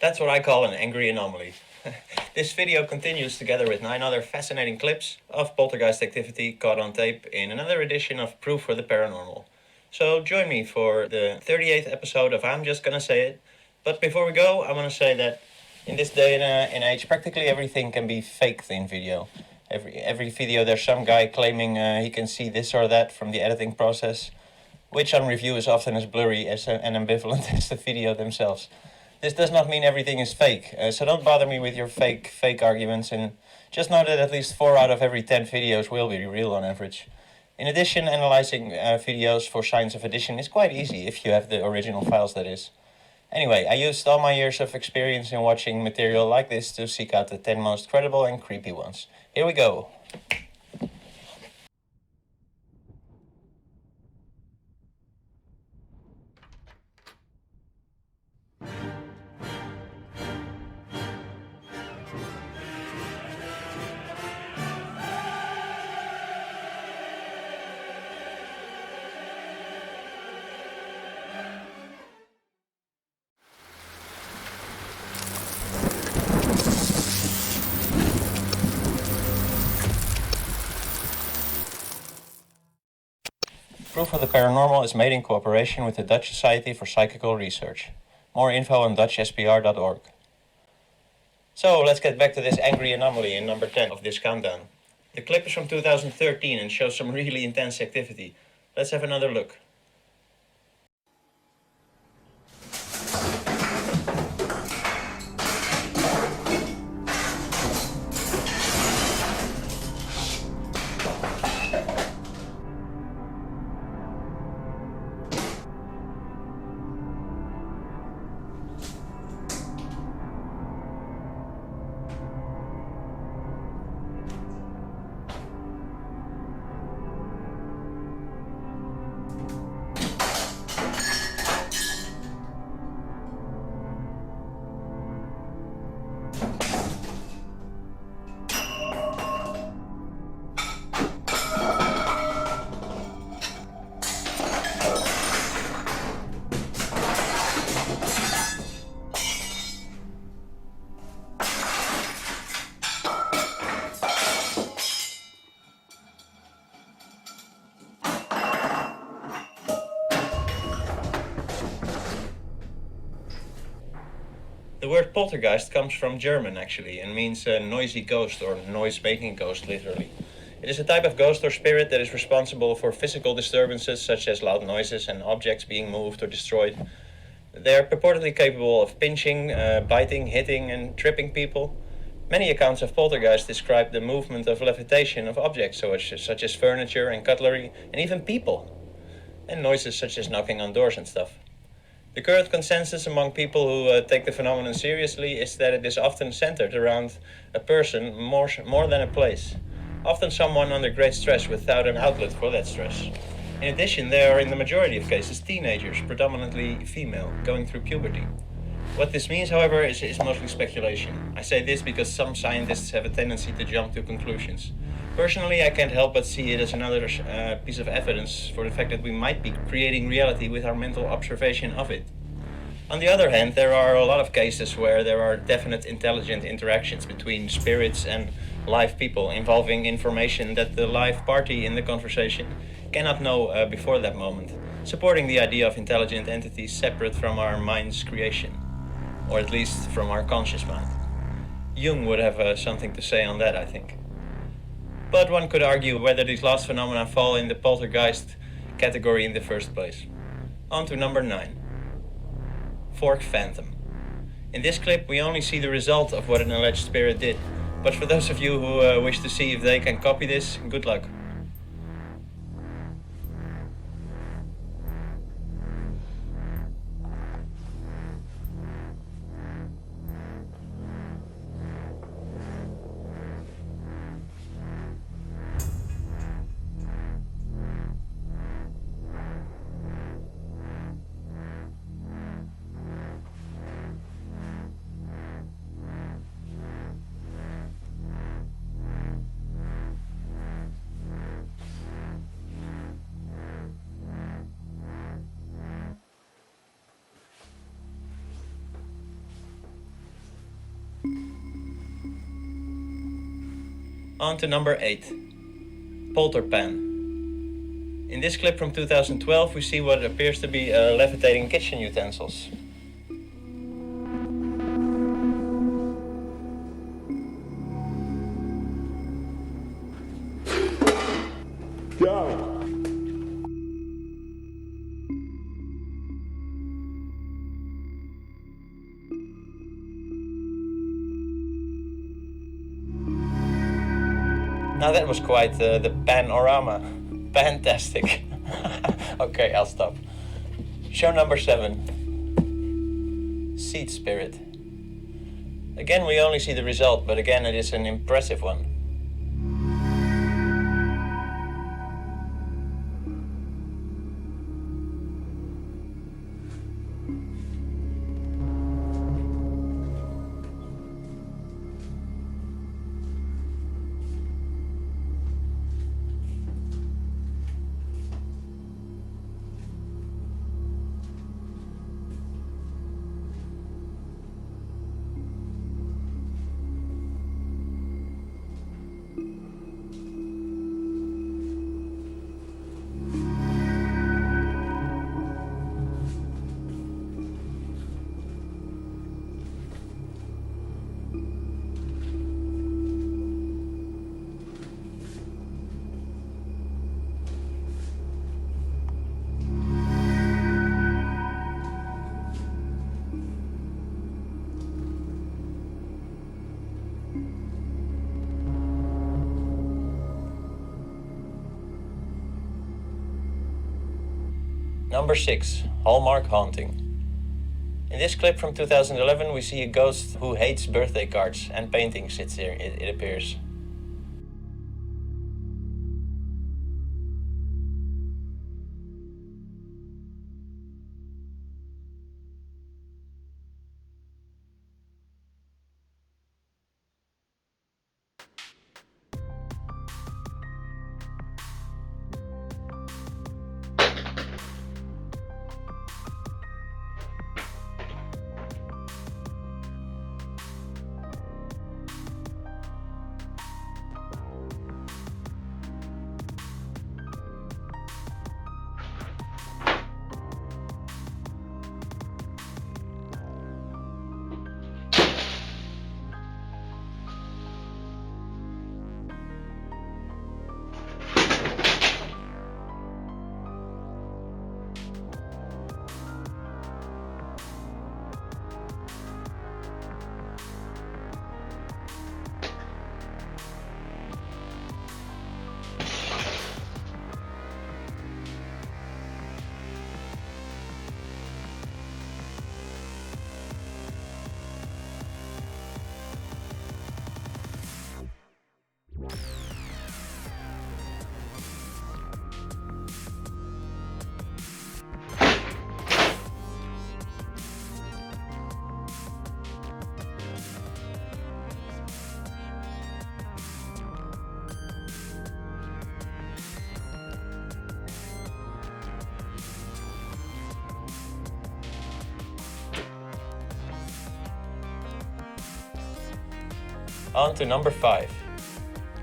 That's what I call an angry anomaly. This video continues together with 9 other fascinating clips of poltergeist activity caught on tape in another edition of Proof for the Paranormal. So join me for the 38th episode of I'm Just Gonna Say It. But before we go, I want to say that in this day and age, practically everything can be faked in video. Every video there's some guy claiming he can see this or that from the editing process, which on review is often as blurry and ambivalent as the video themselves. This does not mean everything is fake, so don't bother me with your fake arguments, and just know that at least 4 out of every 10 videos will be real on average. In addition, analyzing videos for signs of addition is quite easy if you have the original files, that is. Anyway, I used all my years of experience in watching material like this to seek out the 10 most credible and creepy ones. Here we go. Proof of the Paranormal is made in cooperation with the Dutch Society for Psychical Research. More info on dutchspr.org. So let's get back to this angry anomaly in number 10 of this countdown. The clip is from 2013 and shows some really intense activity. Let's have another look. The word poltergeist comes from German actually and means a noisy ghost or noise-making ghost literally. It is a type of ghost or spirit that is responsible for physical disturbances such as loud noises and objects being moved or destroyed. They are purportedly capable of pinching, biting, hitting and tripping people. Many accounts of poltergeist describe the movement of levitation of objects such as furniture and cutlery and even people. And noises such as knocking on doors and stuff. The current consensus among people who take the phenomenon seriously is that it is often centered around a person more than a place. Often someone under great stress without an outlet for that stress. In addition, they are in the majority of cases teenagers, predominantly female, going through puberty. What this means, however, is mostly speculation. I say this because some scientists have a tendency to jump to conclusions. Personally, I can't help but see it as another piece of evidence for the fact that we might be creating reality with our mental observation of it. On the other hand, there are a lot of cases where there are definite intelligent interactions between spirits and live people involving information that the live party in the conversation cannot know before that moment, supporting the idea of intelligent entities separate from our mind's creation, or at least from our conscious mind. Jung would have something to say on that, I think. But one could argue whether these last phenomena fall in the poltergeist category in the first place. On to number 9. Forked Phantom. In this clip we only see the result of what an alleged spirit did, but for those of you who wish to see if they can copy this, good luck. On to number 8. Polter Pan. In this clip from 2012 we see what appears to be levitating kitchen utensils. Go! Now that was quite the panorama. Fantastic. Okay, I'll stop. Show number 7. Seed Spirit. Again, we only see the result, but again, it is an impressive one. Number 6. Hallmark Haunting. In this clip from 2011 we see a ghost who hates birthday cards and paintings, it appears. On to number 5.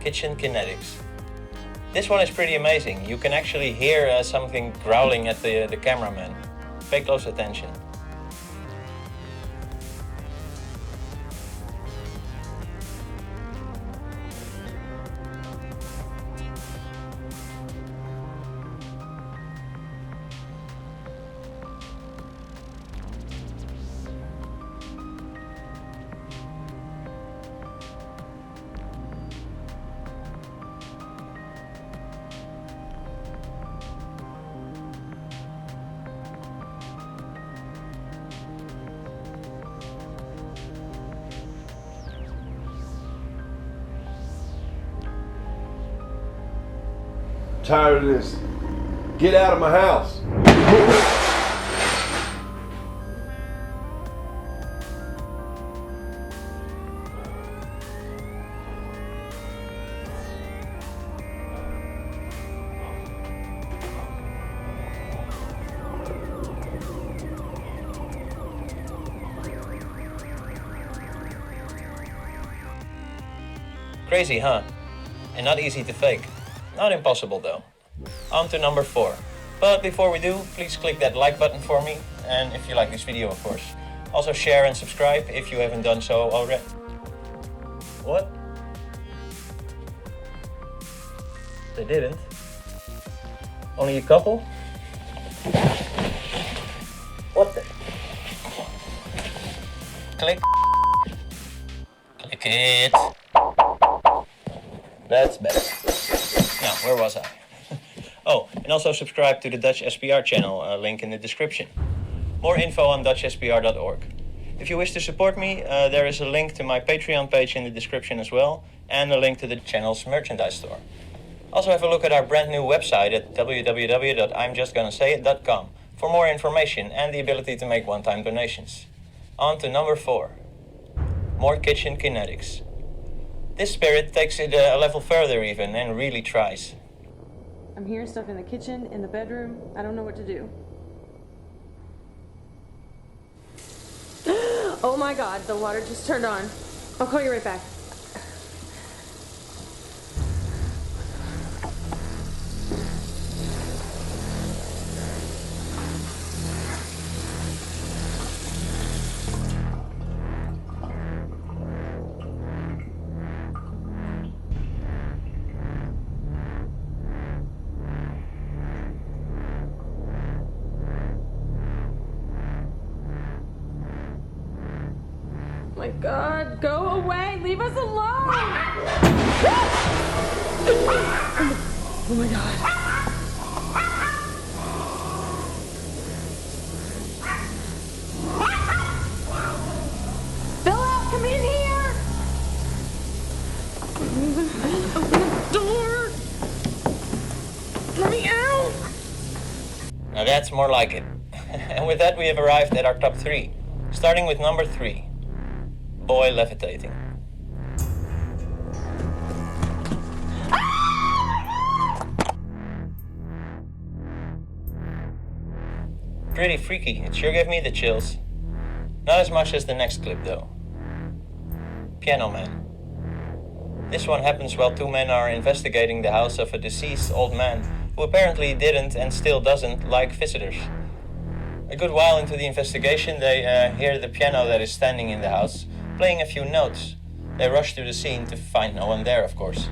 Kitchen Kinetics. This one is pretty amazing. You can actually hear something growling at the cameraman. Pay close attention. Tired of this. Get out of my house. Crazy, huh? And not easy to fake. Not impossible though. On to number 4. But before we do, please click that like button for me, and if you like this video, of course. Also share and subscribe if you haven't done so already. What? They didn't. Only a couple? What the? Click. Click it. That's better. Now, where was I? Oh, and also subscribe to the Dutch SPR channel, link in the description. More info on dutchspr.org. If you wish to support me, there is a link to my Patreon page in the description as well, and a link to the channel's merchandise store. Also have a look at our brand new website at www.imjustgonnasayit.com for more information and the ability to make one-time donations. On to number 4. More kitchen kinetics. This spirit takes it a level further even and really tries. I'm hearing stuff in the kitchen, in the bedroom. I don't know what to do. Oh my god, the water just turned on. I'll call you right back. Oh my god, go away! Leave us alone! Oh my god. Philip, come in here! Open the door! Let me out! Now that's more like it. And with that we have arrived at our top 3. Starting with number 3. Boy levitating. Pretty freaky, it sure gave me the chills. Not as much as the next clip though. Piano Man. This one happens while 2 men are investigating the house of a deceased old man who apparently didn't and still doesn't like visitors. A good while into the investigation they hear the piano that is standing in the house playing a few notes. They rush to the scene to find no one there, of course.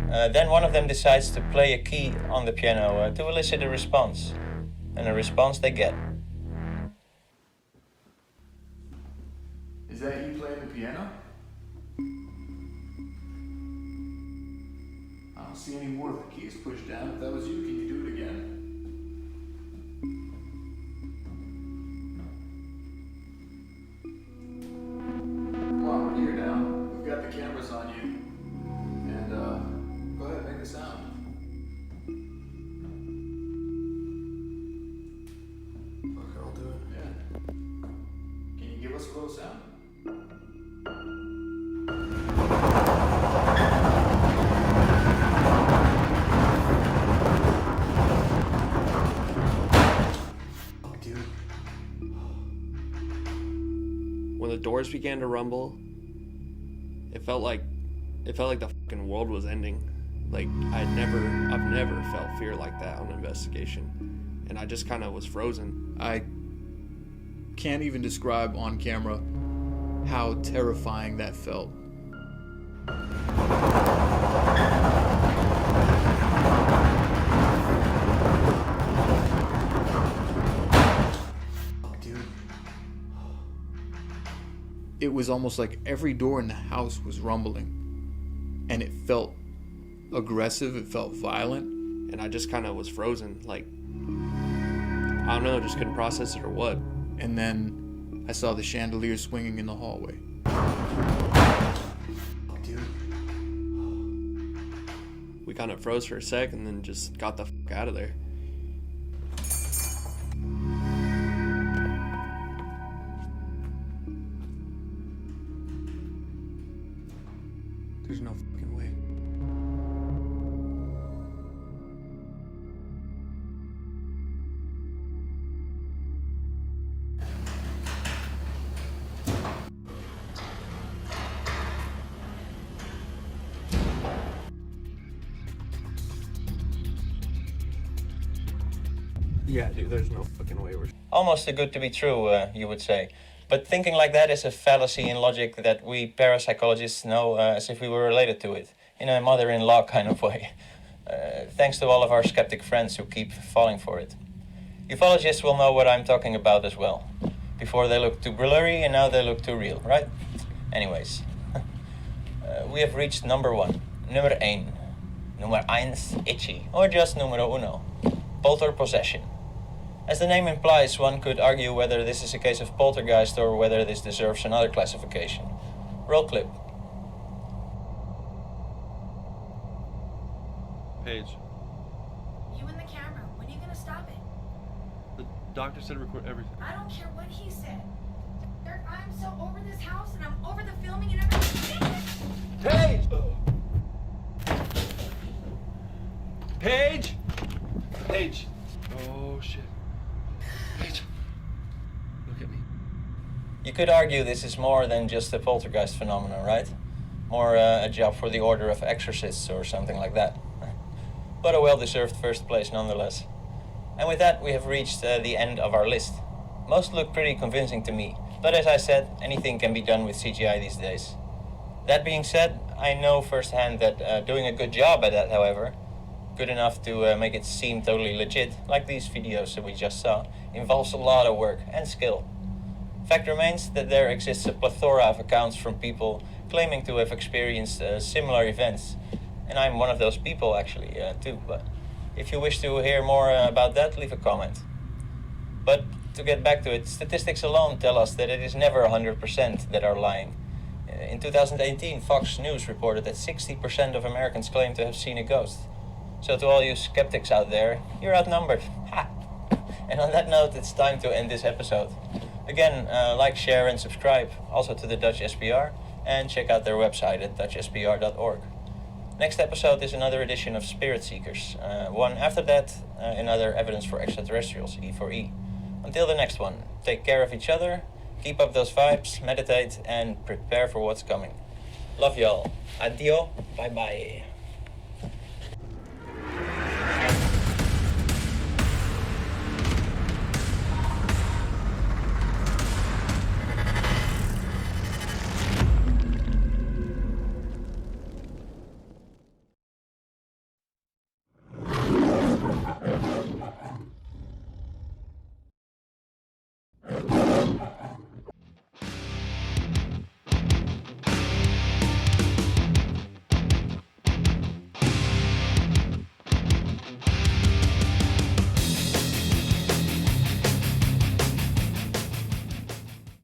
Then one of them decides to play a key on the piano to elicit a response. And a response they get. Is that you playing the piano? I don't see any more of the keys pushed down. If that was you, can you do it again? Come on, we're here now. We've got the cameras on you. And, go ahead, make a sound. Okay, I'll do it. Yeah. Can you give us a little sound? When the doors began to rumble, it felt like the fucking world was ending. Like I've never felt fear like that on an investigation, and I just kind of was frozen. I can't even describe on camera how terrifying that felt. It was almost like every door in the house was rumbling, and it felt aggressive, it felt violent, And I just kind of was frozen, like, I don't know, just couldn't process it or what. and then I saw the chandelier swinging in the hallway. Dude. We kind of froze for a sec and then just got the fuck out of there. There's no fucking way. Yeah, dude, there's no fucking way we're... Almost too good to be true, you would say. But thinking like that is a fallacy in logic that we parapsychologists know as if we were related to it, in a mother-in-law kind of way. Thanks to all of our skeptic friends who keep falling for it. Ufologists will know what I'm talking about as well. Before they looked too blurry and now they look too real, right? Anyways, we have reached number 1. Nummer 1. Nummer 1, itchy, or just numero uno. Polter Possession. As the name implies, one could argue whether this is a case of poltergeist or whether this deserves another classification. Roll clip. Paige, You and the camera, when are you gonna stop it? the doctor said record everything. I don't care what he said. I'm so over this house and I'm over the filming and everything. Paige! Paige! Paige! Oh shit. Paige, look at me. You could argue this is more than just a poltergeist phenomenon, right? More a job for the order of Exorcists or something like that. But a well-deserved first place nonetheless. And with that, we have reached the end of our list. Most look pretty convincing to me, but as I said, anything can be done with CGI these days. That being said, I know firsthand that doing a good job at that, however, good enough to make it seem totally legit, like these videos that we just saw, involves a lot of work and skill. Fact remains that there exists a plethora of accounts from people claiming to have experienced similar events, and I'm one of those people actually, too, but if you wish to hear more about that, leave a comment. But to get back to it, statistics alone tell us that it is never 100% that are lying. In 2018, Fox News reported that 60% of Americans claim to have seen a ghost. So to all you skeptics out there, you're outnumbered. Ha! And on that note, it's time to end this episode. Again, like, share and subscribe, also to the Dutch SPR, and check out their website at dutchspr.org. Next episode is another edition of Spirit Seekers. One after that, another Evidence for Extraterrestrials, E4E. Until the next one, take care of each other, keep up those vibes, meditate, and prepare for what's coming. Love y'all. Adio. Bye bye.